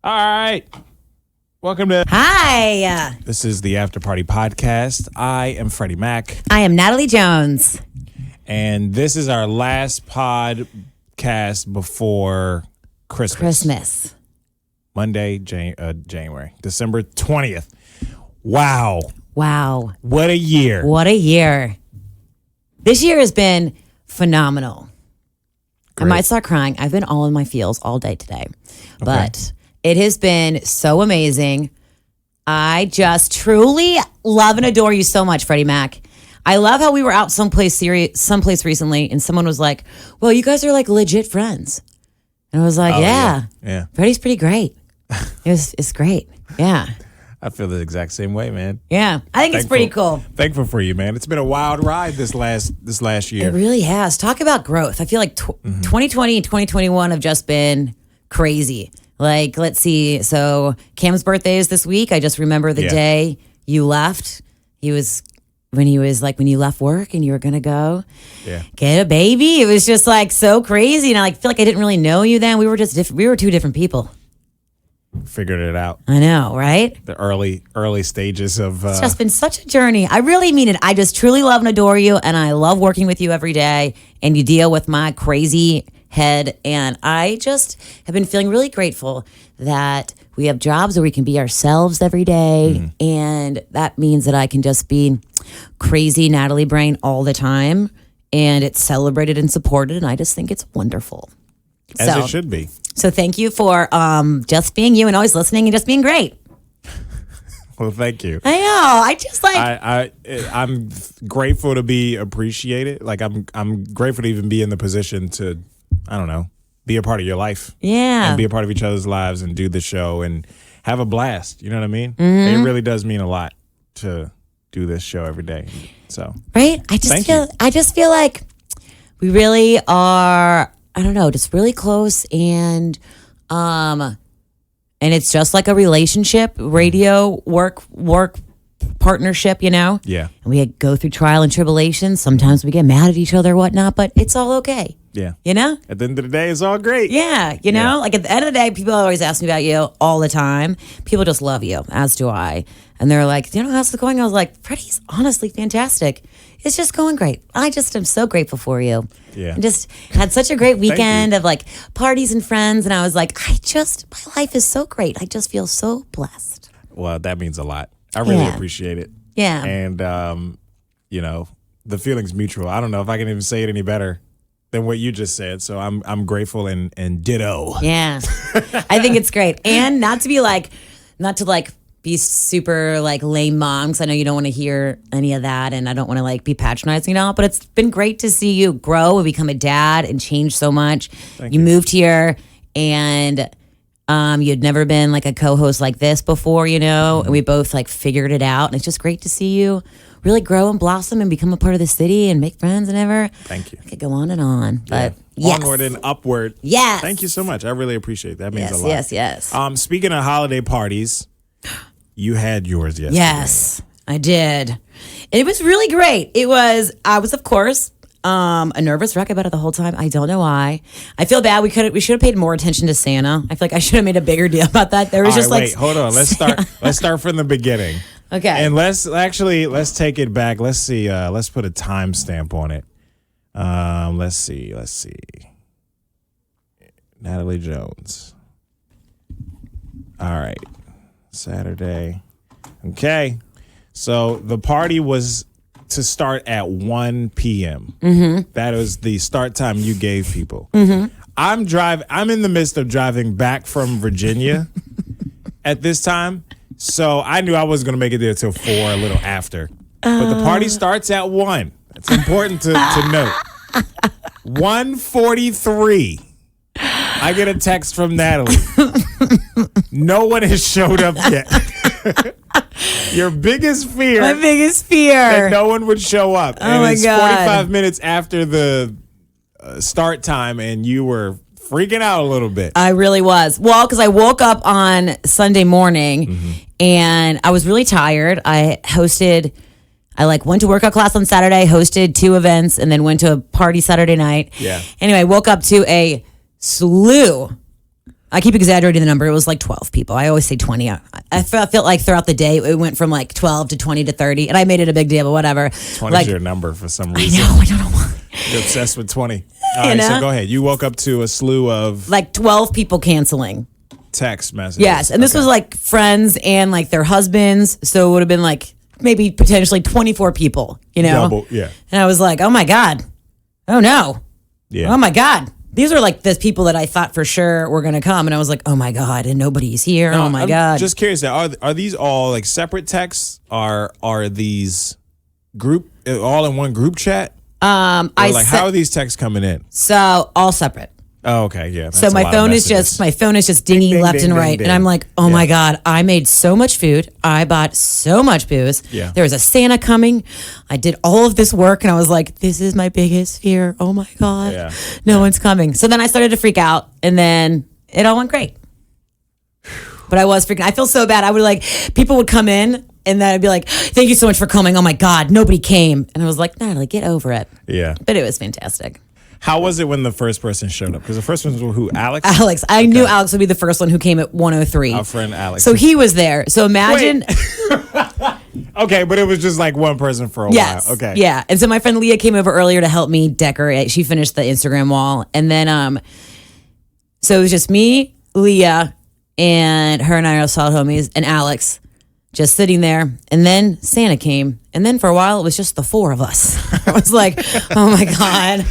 All right. Welcome to... Hi. This is the Afterparty podcast. I am Freddy Mac. I am Natalie Jones. And this is our last podcast before Christmas. Monday, January. December 20th. Wow. What a year. This year has been phenomenal. Great. I might start crying. I've been all in my feels all day today. But it has been so amazing. I just truly love and adore you so much, Freddy Mac. I love how we were out someplace recently and someone was like, well, you guys are like legit friends. And I was like, yeah. Freddie's pretty great. It's great. Yeah. I feel the exact same way, man. Yeah. I think it's pretty cool. Thankful for you, man. It's been a wild ride this last year. It really has. Talk about growth. I feel like 2020 and 2021 have just been crazy. Like, let's see. So Cam's birthday is this week. I just remember the day you left. When you left work and you were going to go get a baby. It was just like so crazy. And I feel like I didn't really know you then. We were just different. We were two different people. Figured it out. I know, right? The early stages of... It's just been such a journey. I really mean it. I just truly love and adore you. And I love working with you every day. And you deal with my crazy head. And I just have been feeling really grateful that we have jobs where we can be ourselves every day. And that means that I can just be crazy Natalie Brain all the time. And it's celebrated and supported. And I just think it's wonderful. As it should be. So thank you for just being you and always listening and just being great. Well, thank you. I know. I just like... I'm grateful to be appreciated. Like, I'm grateful to even be in the position to, I don't know, be a part of your life. Yeah. And be a part of each other's lives and do the show and have a blast. You know what I mean? It really does mean a lot to do this show every day. So... Right? I just feel like we really are... I don't know, just really close and it's just like a relationship, radio, work partnership, you know? Yeah. And we go through trial and tribulation. Sometimes we get mad at each other or whatnot, but it's all okay. Yeah. You know? At the end of the day, it's all great. Yeah. You know? Like at the end of the day, people always ask me about you all the time. People just love you, as do I. And they're like, you know, how's it going? I was like, Freddie's honestly fantastic. It's just going great. I just am so grateful for you. Yeah. And just had such a great weekend of like parties and friends. And I was like, my life is so great. I just feel so blessed. Well, that means a lot. I really appreciate it. Yeah. And, you know, the feeling's mutual. I don't know if I can even say it any better than what you just said. So I'm grateful and ditto. Yeah. I think it's great. And not to be super like lame mom, because I know you don't want to hear any of that, and I don't want to like be patronizing at all, but it's been great to see you grow and become a dad and change so much. You moved here and you'd never been like a co-host like this before, you know, and we both like figured it out, and it's just great to see you really grow and blossom and become a part of the city and make friends and ever. Thank you. I could go on and on, but yes. Onward and upward. Yes. Thank you so much. I really appreciate it. That means a lot. Yes. Speaking of holiday parties, you had yours yesterday. Yes, I did. It was really great. I was, of course, a nervous wreck about it the whole time. I don't know why. I feel bad. We should have paid more attention to Santa. I feel like I should have made a bigger deal about that. There was wait, hold on. Let's start from the beginning. Okay. And let's take it back. Let's see. Let's put a timestamp on it. Let's see. Natalie Jones. All right. Saturday. Okay. So the party was to start at 1 p.m. That was the start time you gave people. I'm in the midst of driving back from Virginia at this time. So I knew I wasn't going to make it there till 4, a little after. But the party starts at 1. It's important to note. 1:43. I get a text from Natalie. No one has showed up yet. Your biggest fear. My biggest fear. That no one would show up. Oh, my it's God. 45 minutes after the start time, and you were freaking out a little bit. I really was. Well, because I woke up on Sunday morning, and I was really tired. I went to workout class on Saturday, hosted 2 events, and then went to a party Saturday night. Yeah. Anyway, I woke up to a slew I keep exaggerating the number. It was like 12 people. I always say 20. I felt like throughout the day it went from like 12 to 20 to 30, and I made it a big deal, but whatever. 20 like, is your number for some reason. I don't know why. You're obsessed with 20. All right, so go ahead. You woke up to a slew of like 12 people canceling. Text messages. Yes, and this was like friends and like their husbands, so it would have been like maybe potentially 24 people, you know? Double, yeah. And I was like, oh my God. Oh no. Yeah. Oh my God. These are like the people that I thought for sure were going to come. And I was like, oh my God. And nobody's here. Now, oh my I'm God. just curious, are these all like separate texts? Are these all in one group chat? How are these texts coming in? So all separate. Oh, okay, yeah. So my phone is just dinging ding, left ding, and right, ding, and I'm like, oh my God, I made so much food, I bought so much booze. Yeah. There was a Santa coming. I did all of this work, and I was like, this is my biggest fear. Oh my God, Yeah. no one's coming. So then I started to freak out, and then it all went great. But I was freaking. I feel so bad. I would like people would come in. And then I'd be like, thank you so much for coming. Oh my God, nobody came. And I was like, Natalie, get over it. Yeah. But it was fantastic. How was it when the first person showed up? Because the first one was who? Alex? Alex. I knew Alex would be the first one who came at 1:03. Our friend Alex. So he was there. So imagine. Okay, but it was just like one person for a Yes. while. Okay. Yeah. And so my friend Leah came over earlier to help me decorate. She finished the Instagram wall. And then, so it was just me, Leah, and her and I are solid homies, and Alex. Just sitting there, and then Santa came, and then for a while it was just the four of us. I was like, "Oh my God!"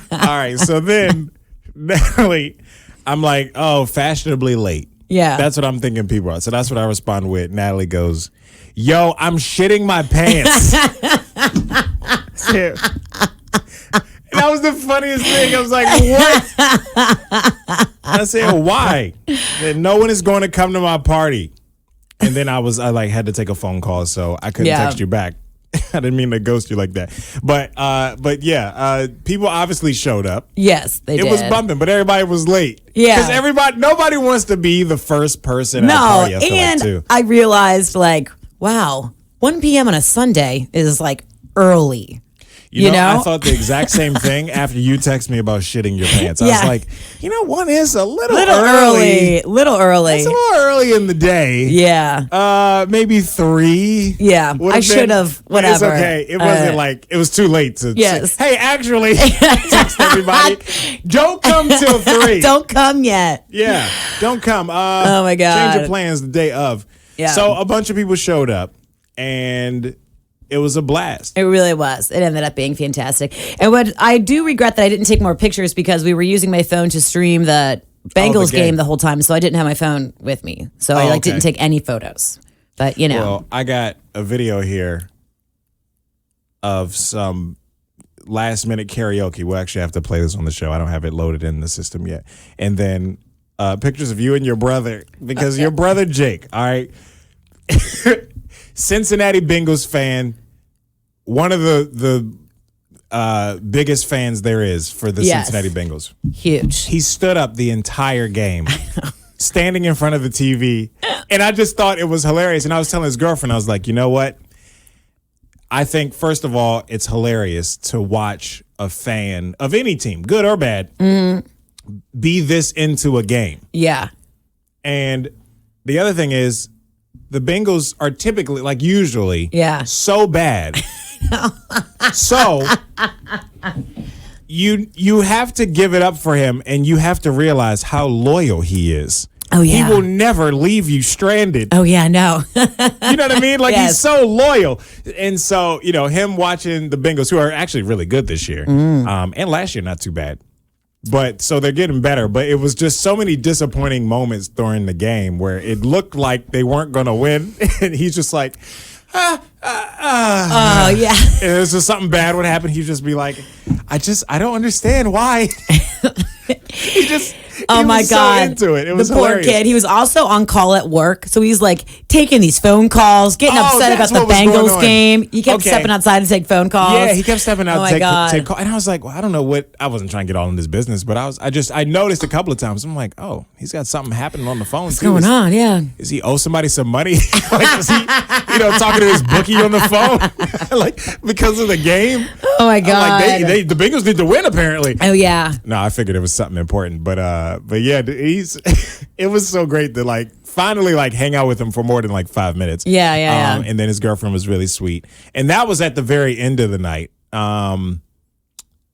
All right, so then Natalie, I'm like, "Oh, fashionably late." Yeah, that's what I'm thinking. People are. So that's what I respond with. Natalie goes, "Yo, I'm shitting my pants." Yeah. And that was the funniest thing. I was like, "What?" I said, "Why?" That no one is going to come to my party. And then I had to take a phone call, so I couldn't text you back. I didn't mean to ghost you like that. But yeah, people obviously showed up. Yes, they did. It was bumping, but everybody was late. Yeah. Because nobody wants to be the first person at a party, I feel and like, too. I realized, like, wow, 1 p.m. on a Sunday is like early. You know? I thought the exact same thing after you texted me about shitting your pants. I was like, 1 is a little early. Little early. It's a little early in the day. Yeah. Maybe 3. Yeah. I should have, whatever. It's okay. It wasn't like, it was too late to yes. say, hey, actually, text everybody, don't come till 3. Don't come yet. Yeah. Don't come. Oh my God. Change your plans the day of. Yeah. So a bunch of people showed up, and it was a blast. It really was. It ended up being fantastic. And what I do regret that I didn't take more pictures because we were using my phone to stream the Bengals game the whole time, so I didn't have my phone with me. So I didn't take any photos. But Well, I got a video here of some last minute karaoke. We'll actually have to play this on the show. I don't have it loaded in the system yet. And then pictures of you and your brother, because your brother Jake, all right, Cincinnati Bengals fan, one of the biggest fans there is for the Cincinnati Bengals. Huge. He stood up the entire game, standing in front of the TV, and I just thought it was hilarious. And I was telling his girlfriend, I was like, you know what? I think, first of all, it's hilarious to watch a fan of any team, good or bad, be this into a game. Yeah. And the other thing is, the Bengals are typically, like usually, so bad. So you have to give it up for him, and you have to realize how loyal he is. Oh, yeah. He will never leave you stranded. Oh, yeah, no. You know what I mean? Like, he's so loyal. And so, him watching the Bengals, who are actually really good this year, and last year not too bad. But so they're getting better. But it was just so many disappointing moments during the game where it looked like they weren't going to win. And he's just like, oh, yeah. And it was just something bad would happen. He'd just be like, I don't understand why. He was God. so into it. It was the poor hilarious. kid. He was also on call at work. So he's like taking these phone calls, getting upset about the Bengals game. He kept stepping outside to take phone calls. Yeah, he kept stepping out to take calls. And I was like, well, I don't know what, I wasn't trying to get all in this business, but I noticed a couple of times. I'm like, oh, he's got something happening on the phone. What's going on? Yeah. Is he owe somebody some money? Like, is he, talking to his bookie on the phone? Like, because of the game? Oh Oh my God. I'm like, the Bengals need to win apparently. Oh yeah. No, I figured it was something important, but yeah, it was so great to like finally like hang out with him for more than like 5 minutes. Yeah. And then his girlfriend was really sweet, and that was at the very end of the night.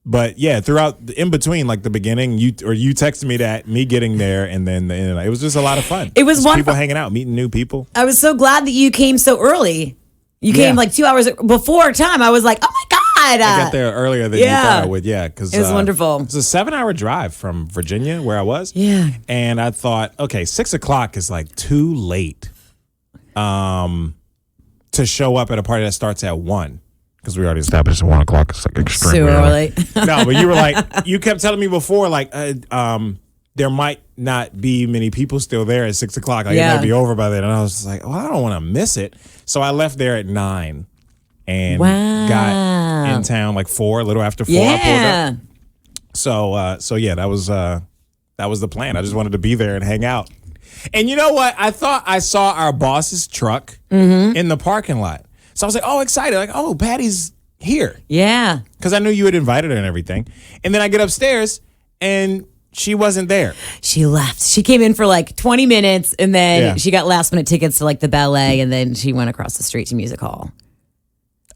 But yeah, throughout in between, like the beginning, you texted me that me getting there, and then the end of the night. It was just a lot of fun. It was just wonderful. People hanging out, meeting new people. I was so glad that you came so early. You came like 2 hours before time. I was like, oh my God. I got there earlier than you thought I would. Yeah, because it was wonderful. It's a 7-hour drive from Virginia, where I was. Yeah, and I thought, okay, 6 o'clock is like too late, to show up at a party that starts at 1. Because we already established at 1 o'clock. It's like extremely early. No, but you were like, you kept telling me before, like, there might not be many people still there at 6 o'clock. Like, it might be over by then. And I was just like, well, I don't want to miss it. So I left there at 9 and got in town like 4, a little after 4. I pulled up. So yeah, that was the plan. I just wanted to be there and hang out. And you know what? I thought I saw our boss's truck in the parking lot. So I was like, oh, excited. Like, oh, Patty's here. Yeah. Because I knew you had invited her and everything. And then I get upstairs and she wasn't there. She left. She came in for like 20 minutes and then she got last minute tickets to like the ballet and then she went across the street to Music Hall.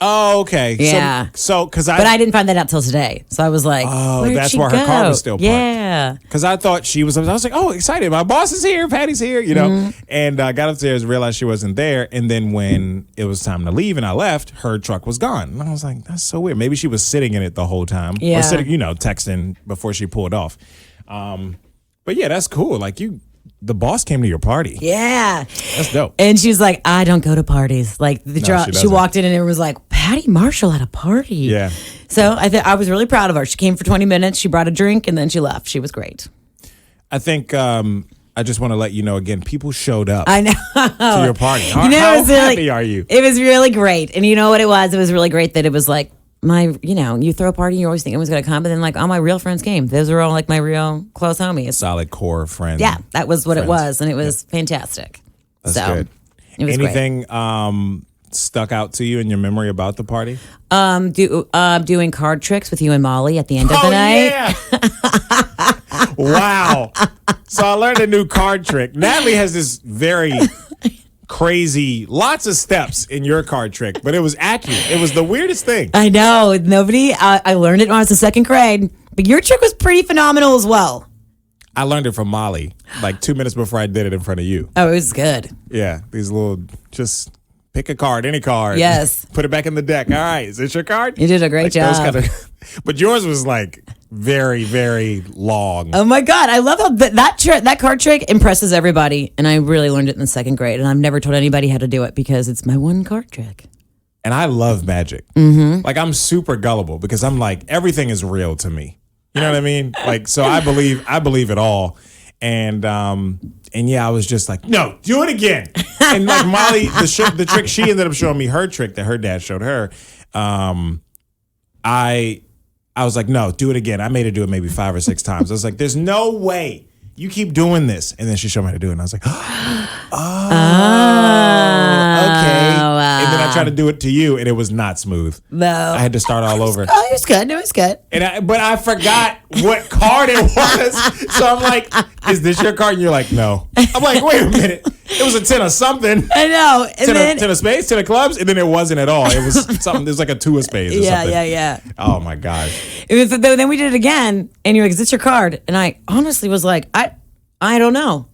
Oh, okay. Yeah. But I didn't find that out till today. So I was like, oh, where'd that's she why go? her car was still parked. Yeah. Because I thought she was. I was like, oh, excited. My boss is here. Patty's here. You know. And I got upstairs, realized she wasn't there, and then when it was time to leave and I left, her truck was gone. And I was like, that's so weird. Maybe she was sitting in it the whole time. Yeah. Or sitting, texting before she pulled off. But yeah, that's cool. Like the boss came to your party. Yeah. That's dope. And she was like, I don't go to parties. Like she walked in and it was like, Patty Marshall at a party. Yeah. So I was really proud of her. She came for 20 minutes. She brought a drink and then she left. She was great. I think I just want to let you know again, people showed up. I know. To your party. How happy are you? It was really great. And you know what it was? It was really great that it was like you throw a party, you always think everyone's going to come, but then like all my real friends came. Those were all like my real close homies. Solid core friends. Yeah, that was what it was. And it was fantastic. That's good. It was anything stuck out to you in your memory about the party? Doing card tricks with you and Molly at the end of the night. Yeah. Wow. So I learned a new card trick. Natalie has this very crazy, lots of steps in your card trick, but it was accurate. It was the weirdest thing. I know. I learned it when I was in 2nd grade, but your trick was pretty phenomenal as well. I learned it from Molly like 2 minutes before I did it in front of you. Oh, it was good. Yeah. These little, just pick a card, any card. Yes. Put it back in the deck. All right. Is this your card? You did a great job. But yours was like very, very long. Oh my God. I love how that card trick impresses everybody. And I really learned it in the 2nd grade. And I've never told anybody how to do it because it's my one card trick. And I love magic. Like I'm super gullible because I'm like, everything is real to me. You know what I mean? Like, so I believe it all. And yeah, I was just like, no, do it again. And like Molly, the trick she ended up showing me, her trick that her dad showed her. I was like, no, do it again. I made her do it maybe 5 or 6 times. I was like, there's no way you keep doing this. And then she showed me how to do it. And I was like, oh, okay. And then I tried to do it to you and it was not smooth. No. I had to start all over. Oh, it was good. It was good. But I forgot what card it was. So I'm like, is this your card? And you're like, no. I'm like, wait a minute. It was a 10 of something. I know. And 10 of spades, 10 of clubs, and then it wasn't at all. It was something. It was like a 2 of spades or something. Yeah. Oh my gosh. It was. Then we did it again, and you're like, "Is this your card?" And I honestly was like, I don't know.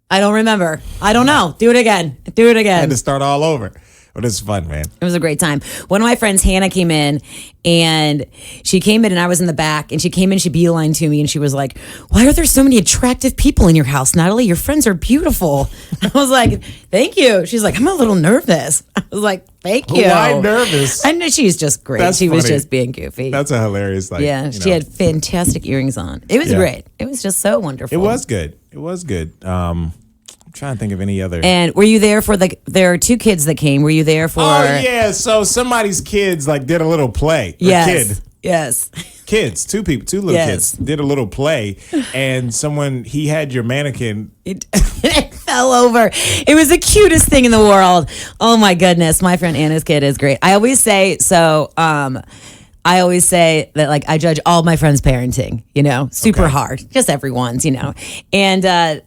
I don't remember. I don't know. Do it again. I had to start all over. But it's fun, man. It was a great time. One of my friends, Hannah, came in and she came in and I was in the back and she came in, she beelined to me and she was like, why are there so many attractive people in your house, Natalie? Your friends are beautiful. I was like, thank you. She's like, I'm a little nervous. I was like, thank you. Why nervous? I know she's just great. That's she was funny. just being goofy. That's a hilarious thing. Yeah, she had fantastic earrings on. It was great. It was just so wonderful. It was good. I'm trying to think of any other. And were you there for there are 2 kids that came. Were you there for? Oh yeah, so somebody's kids like did a little play. Yes. Yes. Kids, 2 little kids did a little play, and he had your mannequin. It fell over. It was the cutest thing in the world. Oh my goodness, my friend Anna's kid is great. I always say so. I always say that like I judge all my friends' parenting, super hard, just everyone's, and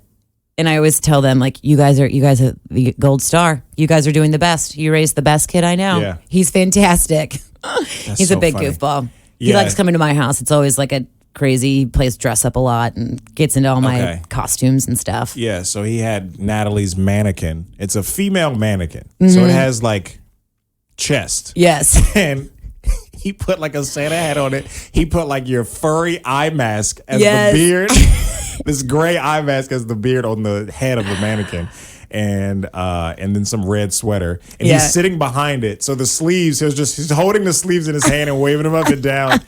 I always tell them like you guys are the gold star. You guys are doing the best. You raised the best kid I know. Yeah. He's fantastic. He's so a big funny. goofball. Yeah. He likes coming to my house. It's always like a crazy. He plays dress up a lot and gets into all my costumes and stuff. Yeah, so he had Natalie's mannequin. It's a female mannequin. So it has like chest. Yes. And he put like a Santa hat on it. He put like your furry eye mask as Yes. the beard. This gray eye mask as the beard on the head of the mannequin. And then some red sweater. And he's sitting behind it. So the sleeves, he's holding the sleeves in his hand and waving them up and down.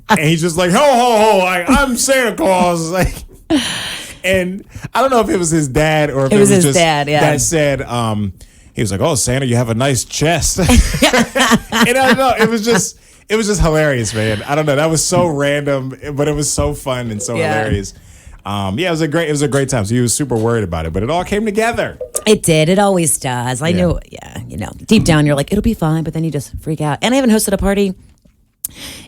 And he's just like, ho, ho, ho, like, I'm Santa Claus. Like, and I don't know if it was his dad or if it was his just dad, yeah. that said, he was like, oh, Santa, you have a nice chest. And I don't know, it was just hilarious, man. I don't know. That was so random, but it was so fun and so hilarious. It was a great time. So he was super worried about it, but it all came together. It did. It always does. I knew. Yeah, deep down you're like, it'll be fine, but then you just freak out. And I haven't hosted a party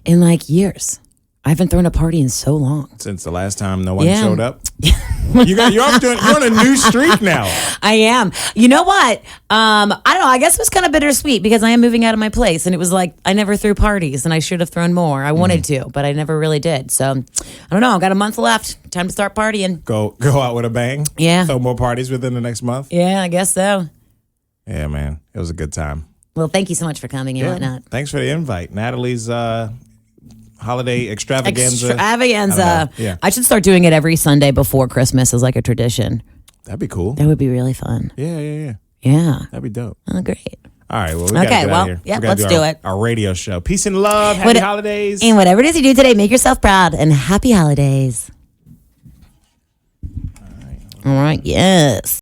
in like years. I haven't thrown a party in so long. Since the last time no one showed up. You're on a new streak now. I am. You know what? I don't know. I guess it was kind of bittersweet because I am moving out of my place, and it was like I never threw parties, and I should have thrown more. I wanted to, but I never really did. So I don't know. I've got a month left. Time to start partying. Go out with a bang. Yeah. Throw more parties within the next month. Yeah, I guess so. Yeah, man. It was a good time. Well, thank you so much for coming and whatnot. Thanks for the invite. Natalie's holiday extravaganza. Yeah. I should start doing it every Sunday before Christmas as like a tradition. That'd be cool. That would be really fun. Yeah. Yeah. That'd be dope. Oh, great. All right, well, we gotta get out of here. Yeah, We gotta let's do it. Our radio show. Peace and love. Happy holidays. And whatever it is you do today, make yourself proud and happy holidays. All right. Yes.